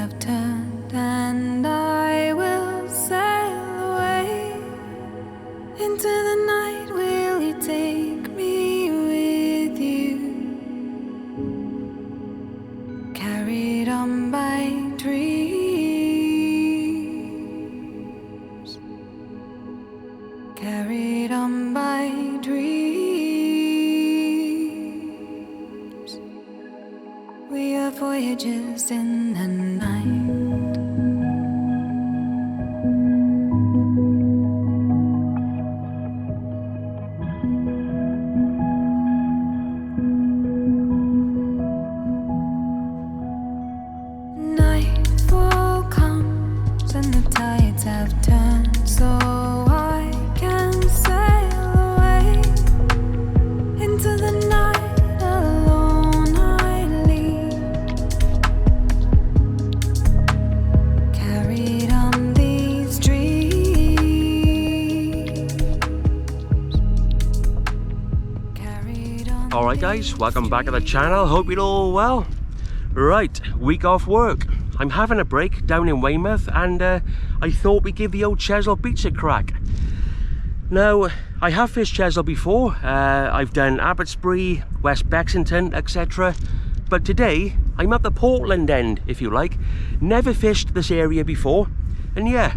have turned, and I will sail away into the night. Will you take me with you? Carried on by dreams, carried on by dreams. We are voyagers in the night. Nightfall comes and the tides have turned, so I can sail away into the night. Alone I leave, carried on these dreams, carried on. Alright guys, welcome back to the channel. Hope you're all well. Right, week off work. I'm having a break down in Weymouth, and I thought we'd give the old Chesil Beach a crack. Now, I have fished Chesil before. I've done Abbotsbury, West Bexington, etc. But today, I'm at the Portland end, if you like. Never fished this area before, and yeah,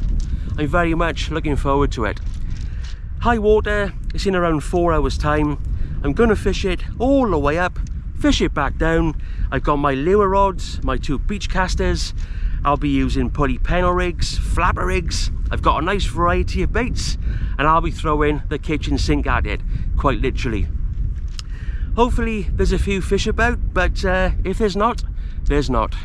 I'm very much looking forward to it. High water, it's in around 4 hours time. I'm gonna fish it all the way up, fish it back down. I've got my lure rods, my 2 beach casters. I'll be using pulley pennel rigs, flapper rigs. I've got a nice variety of baits, and I'll be throwing the kitchen sink at it, quite literally. Hopefully there's a few fish about, but if there's not, there's not.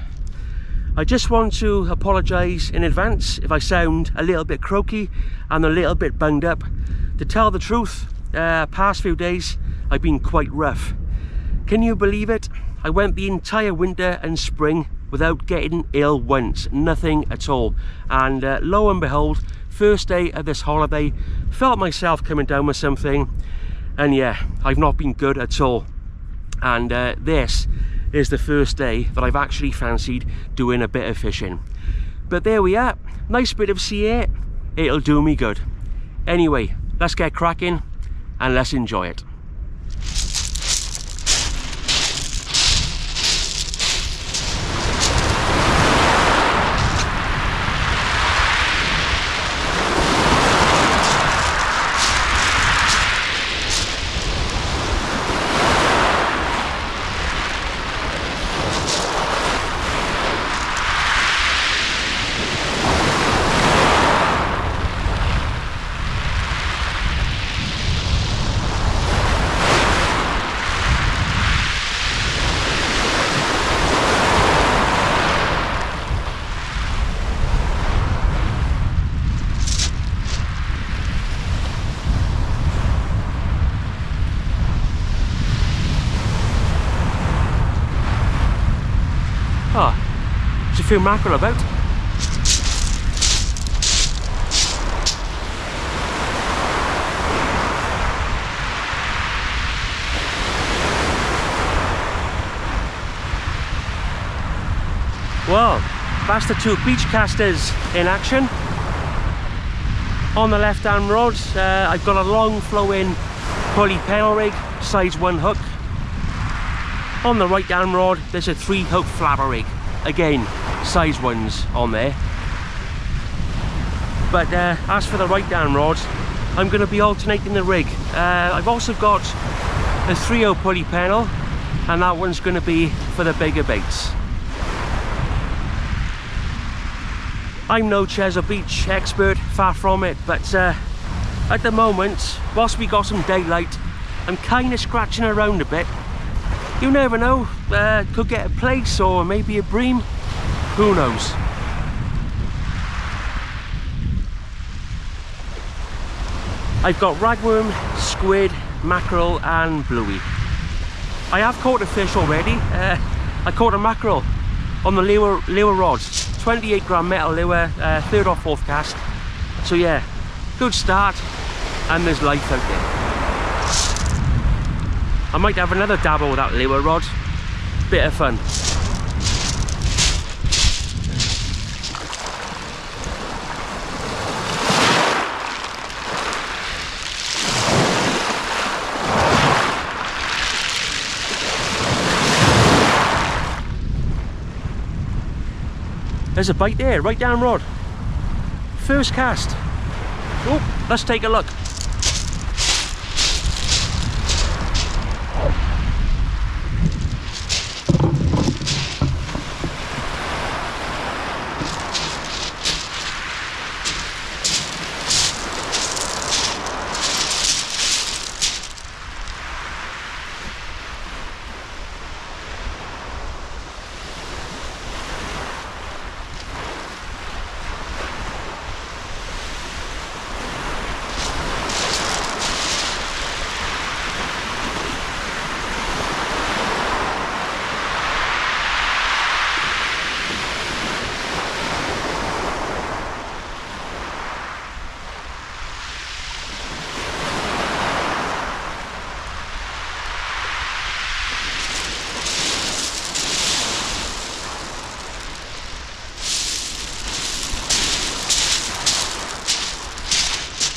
I just want to apologise in advance if I sound a little bit croaky and a little bit bunged up. To tell the truth, past few days I've been quite rough. Can you believe it? I went the entire winter and spring without getting ill once, nothing at all. And lo and behold, first day of this holiday, felt myself coming down with something, and yeah, I've not been good at all. And this is the first day that I've actually fancied doing a bit of fishing. But there we are, nice bit of sea air, it'll do me good. Anyway, let's get cracking and let's enjoy it. Oh, there's a few mackerel about. Well, that's the 2 beach casters in action. On the left hand rod, I've got a long flow-in pulley pennel rig, size 1 hook. On the right hand rod, there's a 3 hook flapper rig, again size 1s on there. But as for the right hand rod, I'm going to be alternating the rig. I've also got a 3/0 pulley pennel, and that one's going to be for the bigger baits. I'm no Chesil Beach expert, far from it, but at the moment, whilst we got some daylight, I'm kind of scratching around a bit. You never know, could get a Plaice or maybe a Bream, who knows. I've got ragworm, squid, mackerel and bluey. I have caught a fish already. I caught a mackerel on the lure rods, 28 gram metal lure, 3rd or 4th cast. So yeah, good start, and there's life out there. I might have another dabble with that lure rod. Bit of fun. There's a bite there, right down rod. First cast. Oh, let's take a look.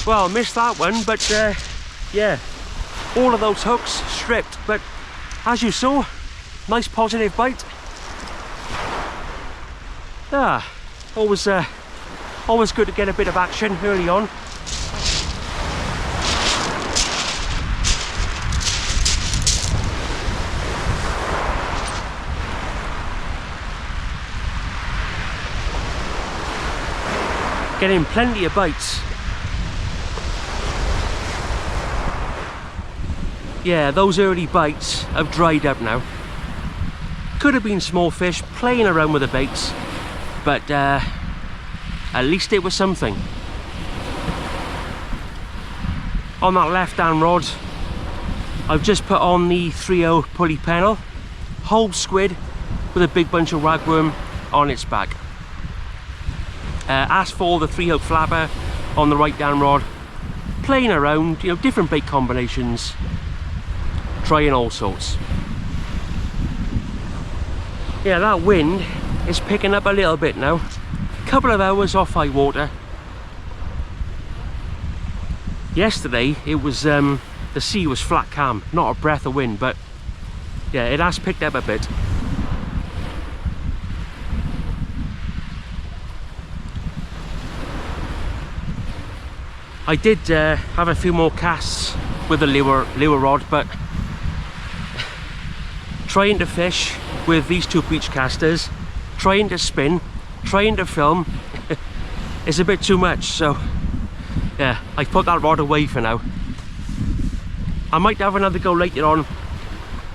Well, missed that one, but yeah, all of those hooks stripped, but as you saw, nice positive bite. Always good to get a bit of action early on. Getting plenty of bites. Yeah, those early bites have dried up now. Could have been small fish playing around with the baits, but at least it was something. On that left hand rod, I've just put on the 3/0 pulley pennel, whole squid with a big bunch of ragworm on its back. As for the 3/0 flapper on the right hand rod, playing around, you know, different bait combinations, trying all sorts. Yeah, that wind is picking up a little bit now. Couple of hours off high water. Yesterday it was the sea was flat calm, not a breath of wind, but yeah, it has picked up a bit. I did have a few more casts with the lure rod, but trying to fish with these two beach casters, trying to spin, trying to film is a bit too much, so yeah, I put that rod away for now. I might have another go later on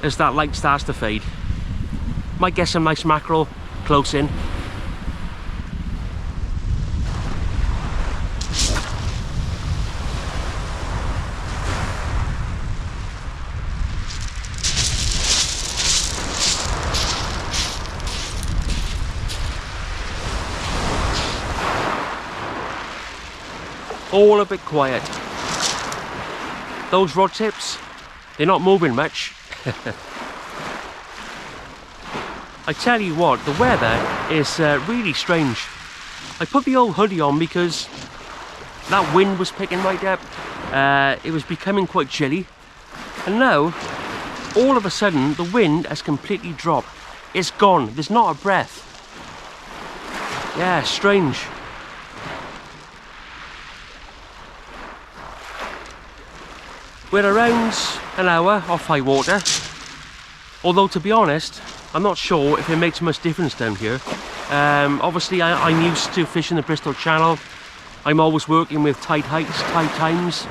as that light starts to fade. Might get some nice mackerel close in. All a bit quiet. Those rod tips, they're not moving much. I tell you what, the weather is really strange. I put the old hoodie on because that wind was picking right up. It was becoming quite chilly, and now all of a sudden the wind has completely dropped. It's gone. There's not a breath. Yeah, strange. We're around an hour off high water, although to be honest, I'm not sure if it makes much difference down here. Obviously I'm used to fishing the Bristol Channel. I'm always working with tide heights, tide times,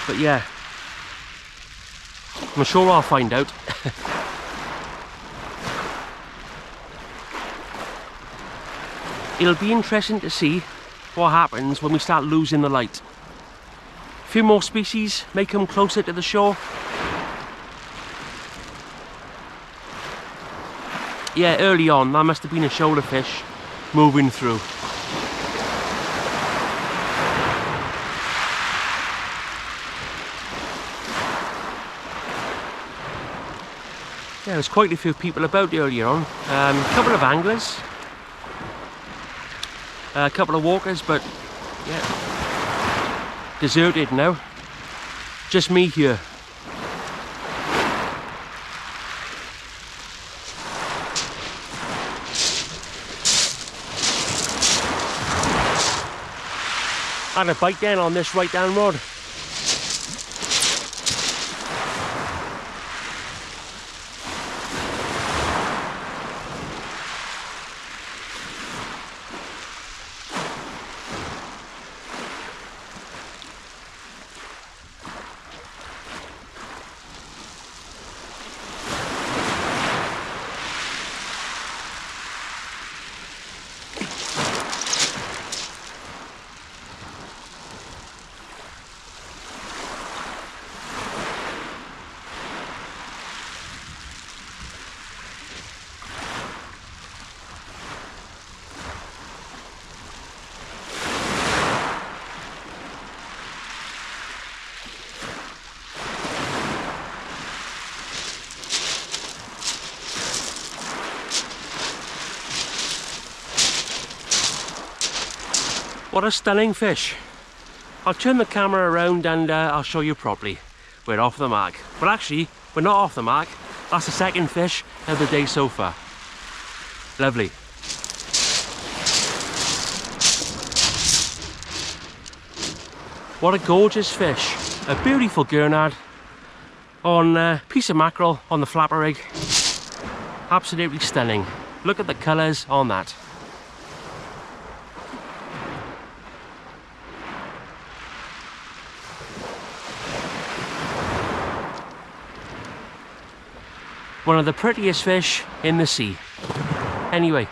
but yeah, I'm sure I'll find out. It'll be interesting to see what happens when we start losing the light. A few more species may come closer to the shore. Yeah, early on that must have been a shoulder fish moving through. Yeah, there's quite a few people about earlier on. A couple of anglers, a couple of walkers, but yeah, deserted now. Just me here. Had a bite then on this right down rod. What a stunning fish. I'll turn the camera around and I'll show you properly. We're off the mark. But actually, we're not off the mark. That's the second fish of the day so far. Lovely. What a gorgeous fish. A beautiful Gurnard on a piece of mackerel on the flapper rig. Absolutely stunning. Look at the colours on that. One of the prettiest fish in the sea. Anyway,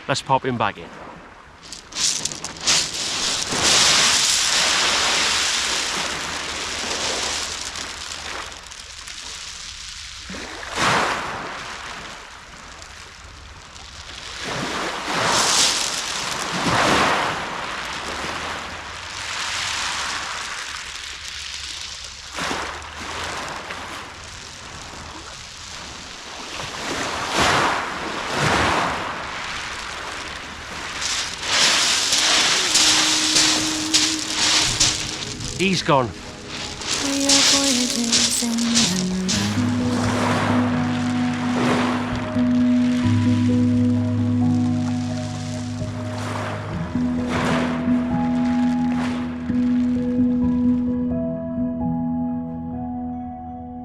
let's pop him back in. He's gone. We are voyages in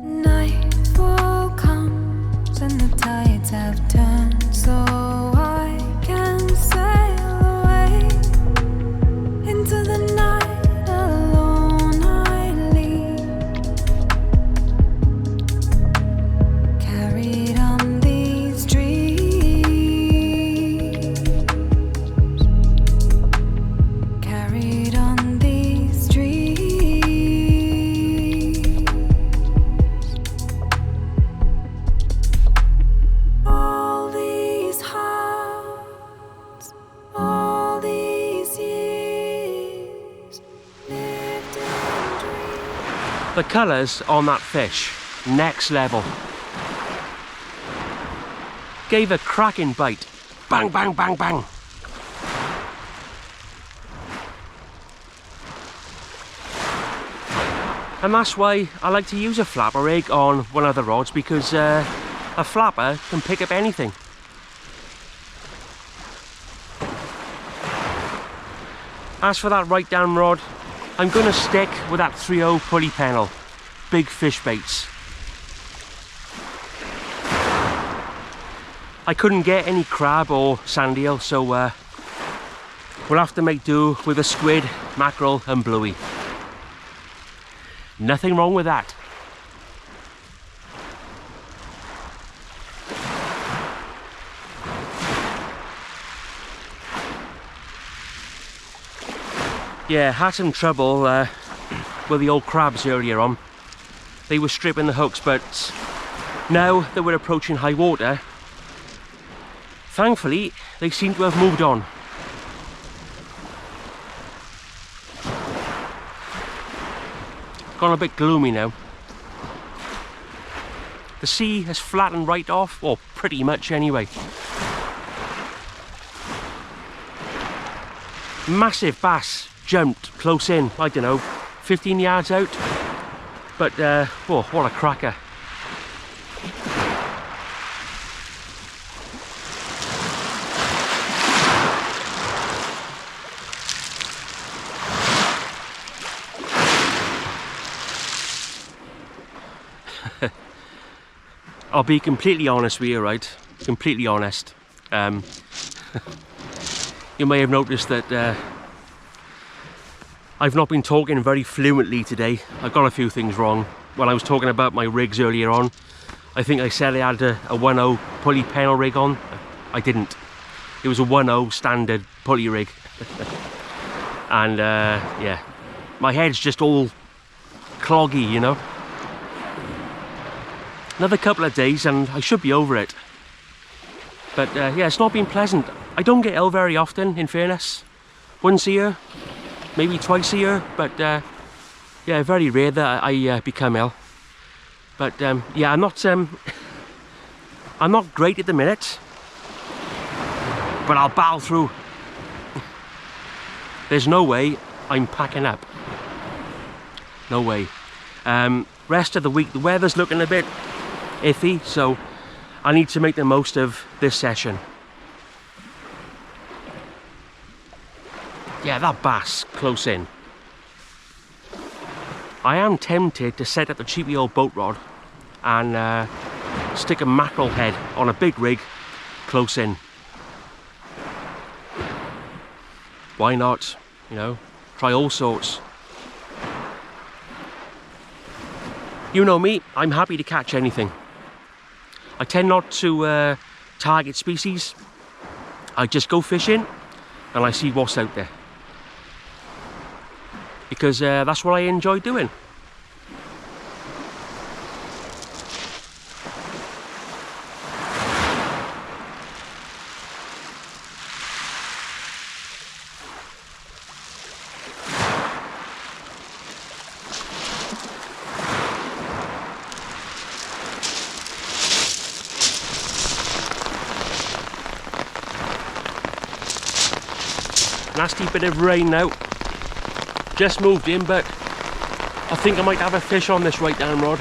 the nightfall comes and the tides have turned, so I can sail away into the night. The colours on that fish, next level. Gave a cracking bite. Bang, bang, bang, bang. And that's why I like to use a flapper rig on one of the rods, because a flapper can pick up anything. As for that right down rod, I'm going to stick with that 3/0 pulley pennel, big fish baits. I couldn't get any crab or sand eel, so we'll have to make do with a squid, mackerel and bluey. Nothing wrong with that. Yeah, had some trouble with the old crabs earlier on. They were stripping the hooks, but now that we're approaching high water, thankfully they seem to have moved on. Gone a bit gloomy now. The sea has flattened right off, or pretty much anyway. Massive bass jumped close in, I don't know, 15 yards out. But, oh, what a cracker. I'll be completely honest with you, right? Completely honest. You may have noticed that I've not been talking very fluently today. I've got a few things wrong. When I was talking about my rigs earlier on, I think I said I had a 1.0 pulley panel rig on. I didn't. It was a 1.0 standard pulley rig. And yeah, my head's just all cloggy, you know. Another couple of days and I should be over it. But yeah, it's not been pleasant. I don't get ill very often, in fairness. Once a year, maybe twice a year, but yeah, very rare that I become ill. But yeah, I'm not great at the minute, but I'll battle through. There's no way I'm packing up. No way. Rest of the week, the weather's looking a bit iffy, so I need to make the most of this session. Yeah, that bass close in. I am tempted to set up the cheapy old boat rod and stick a mackerel head on a big rig close in. Why not? You know, try all sorts. You know me, I'm happy to catch anything. I tend not to target species. I just go fishing and I see what's out there. Because that's what I enjoy doing. Nasty bit of rain now. Just moved in, but I think I might have a fish on this right down rod.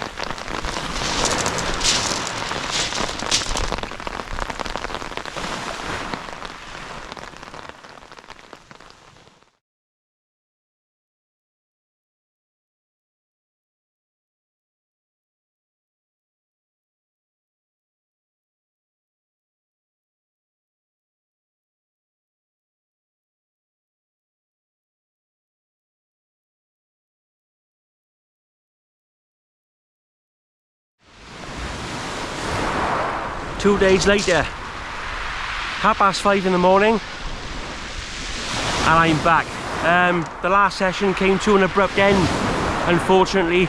Two days later, 5:30 in the morning, and I'm back. The last session came to an abrupt end. Unfortunately,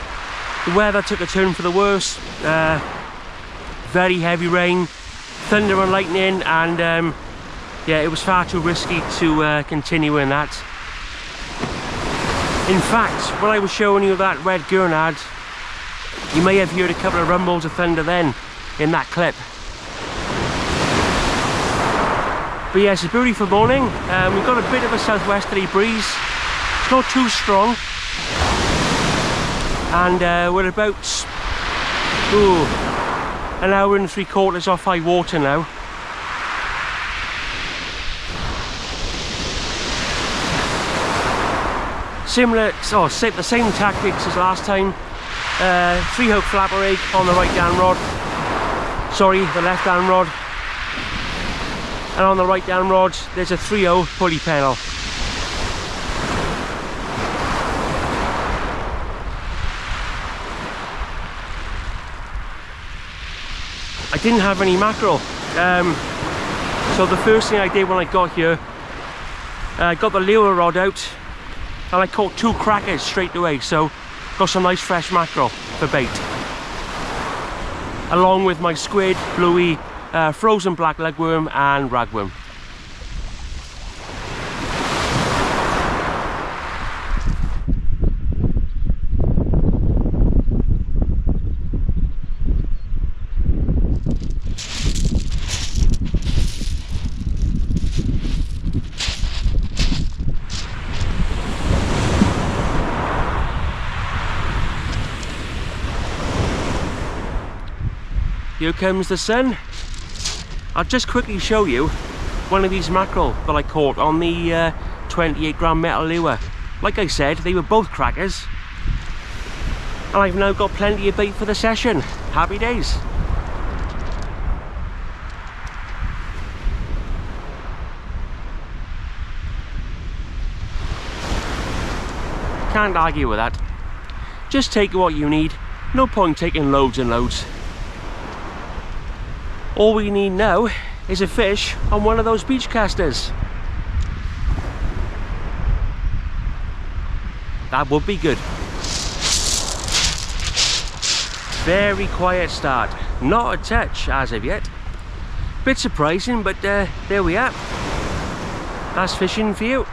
the weather took a turn for the worse. Very heavy rain, thunder and lightning, and yeah, it was far too risky to continue in that. In fact, when I was showing you that red Gurnard, you may have heard a couple of rumbles of thunder then in that clip. But yeah, it's a beautiful morning. We've got a bit of a southwesterly breeze. It's not too strong. And we're about an hour and 3/4 off high water now. Similar, the same tactics as last time. 3-hook flapper rig on the right down rod. Sorry, the left down rod. And on the right down rod, there's a 3/0 pulley panel. I didn't have any mackerel, so the first thing I did when I got here, I got the lure rod out, and I caught 2 crackers straight away. So got some nice fresh mackerel for bait, along with my squid, bluey, frozen black legworm and ragworm. Here comes the sun. I'll just quickly show you one of these mackerel that I caught on the 28 gram metal lure. Like I said, they were both crackers. And I've now got plenty of bait for the session. Happy days. Can't argue with that. Just take what you need. No point taking loads and loads. All we need now is a fish on one of those beach casters. That would be good. Very quiet start. Not a touch as of yet. Bit surprising, but there we are. That's fishing for you.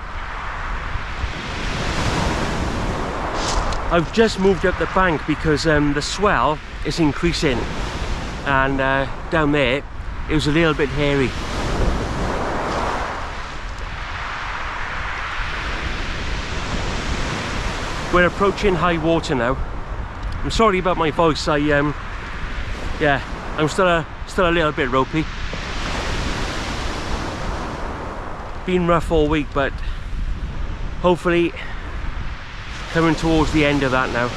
I've just moved up the bank because the swell is increasing, and down there it was a little bit hairy. We're approaching high water now. I'm sorry about my voice. Yeah, I'm still a little bit ropey. Been rough all week, but hopefully coming towards the end of that now.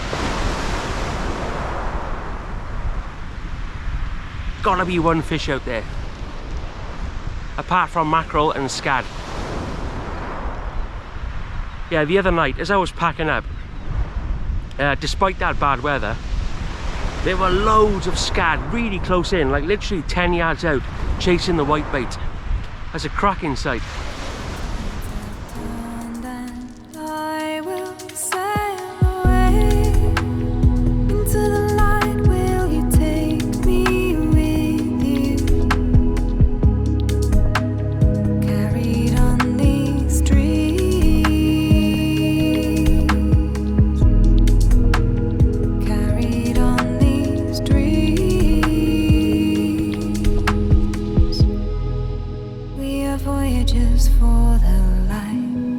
Gotta be one fish out there, apart from mackerel and scad. Yeah, the other night as I was packing up, despite that bad weather, there were loads of scad really close in, like literally 10 yards out, chasing the whitebait. That's a cracking sight. And I will sail away into the light. Will you take me with you? Carried on these dreams. Carried on these dreams. We are voyagers for the light.